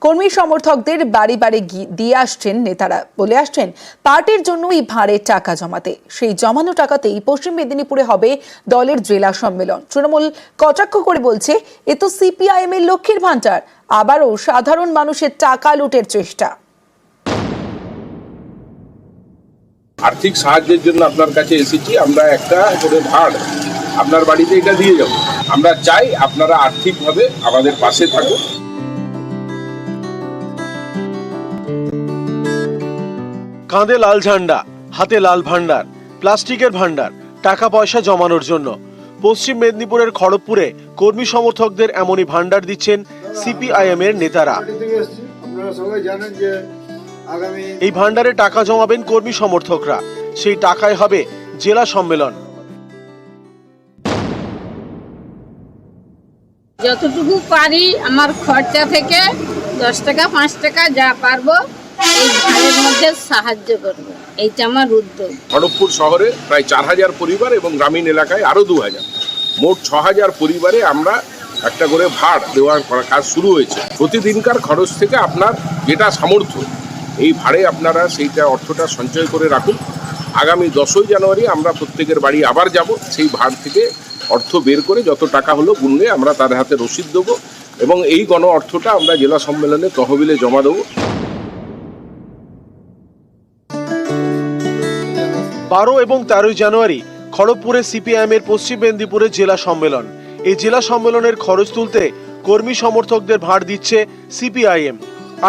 কর্মী সমর্থকদের বাড়ি বাড়ি দিয়ে আসছেন নেতারা, বলে আসছেন পার্টির জন্যই ভাঁড়ে টাকা জমাতে। সেই জমানো টাকাতেই পশ্চিম মেদিনীপুরে হবে দলের জেলা সম্মেলন। তৃণমূল কটাক্ষ করে বলছে, এ তো সিপিআইএম এর লক্ষ্মীর ভান্ডার, আবারও সাধারণ মানুষের টাকা লুটের চেষ্টা। আর্থিক সাহায্যের জন্য আপনার কাছে এসেছি। আমরা একটা করে ভাড় আপনার বাড়িতে এটা দিয়ে যাব। আমরা চাই আপনারা আর্থিকভাবে আমাদের পাশে থাকুন। কাঁধে লাল ঝান্ডা, হাতে লাল ভান্ডার, প্লাস্টিকের ভান্ডার, টাকা পয়সা জমানোর জন্য পশ্চিম মেদিনীপুরের খড়গপুরে কর্মী সমর্থকদের এমনই ভান্ডার দিচ্ছেন সিপিআইএম এর নেতারা। এই ভান্ডারে টাকা জমাবেন কর্মী সমর্থকরা, সেই টাকায় হবে জেলা সম্মেলন। যতটুকু পারি আমার খরচা থেকে 10 টাকা 5 টাকা যা পারবো এই ভাড়ের মধ্যে সাহায্য করবো, এইটা আমার উদ্যোগ। খড়গপুর শহরে প্রায় 4000 পরিবার এবং গ্রামীণ এলাকায় আরো 2000, মোট 6000 পরিবারে আমরা একটা করে ভাড় দেওয়ার কাজ শুরু হয়েছে। প্রতিদিনকার খরচ থেকে আপনার যেটা সামর্থ্য, এই ভাড়ে আপনারা সেইটা অর্থটা সঞ্চয় করে রাখুন। আগামী 10ই জানুয়ারি আমরা প্রত্যেকের বাড়ি আবার যাব। সেই ভাড় থেকে অর্থ বের করে যত টাকা হলো গুনলে আমরা তার হাতে রসিদ দেবো এবং এই গণ অর্থটা আমরা জেলা সম্মেলনে তহবিলে জমা দেবো। 12 এবং 13 জানুয়ারি খড়গপুরে সিপিআইএম এর পশ্চিম মেদিনীপুরে জেলা সম্মেলন। এই জেলা সম্মেলনের খরচ তুলতে কর্মী সমর্থকদের ভাড় দিচ্ছে সিপিআইএম।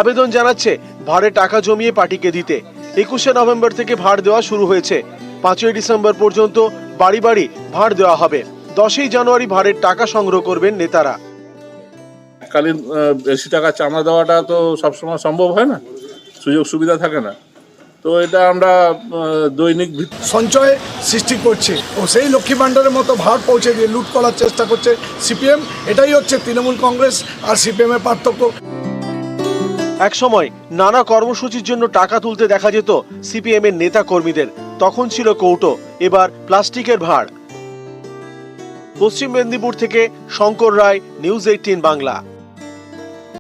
আবেদন জানাচ্ছে ভাড়ে টাকা জমিয়ে পার্টিকে দিতে। 21শে নভেম্বর থেকে ভাড় দেওয়া শুরু হয়েছে। 5ই ডিসেম্বর পর্যন্ত বাড়ি বাড়ি ভাড় দেওয়া হবে। 10ই জানুয়ারি ভাড়ের টাকা সংগ্রহ করবেন নেতারা। কালীন বেশি টাকা চাঁদা দেওয়াটা তো সবসময় সম্ভব হয় না, সুযোগ সুবিধা থাকে না। তো এটা আমরা দৈনিক সঞ্চয় সৃষ্টি করছে ও সেই লক্ষ্মী ভাণ্ডারের মতো ভাড় পৌঁছে দিয়ে লুট করার চেষ্টা করছে সিপিএম। এটাই হচ্ছে তৃণমূল কংগ্রেস আর সিপিএম এর পার্থক্য। এক সময় নানা কর্মসূচির জন্য টাকা তুলতে দেখা যেত সিপিএম এর নেতা কর্মীদের, তখন ছিল কৌটো, এবার প্লাস্টিকের ভাড়। পশ্চিম মেদিনীপুর থেকে শঙ্কর রায়, নিউজ 18 বাংলা।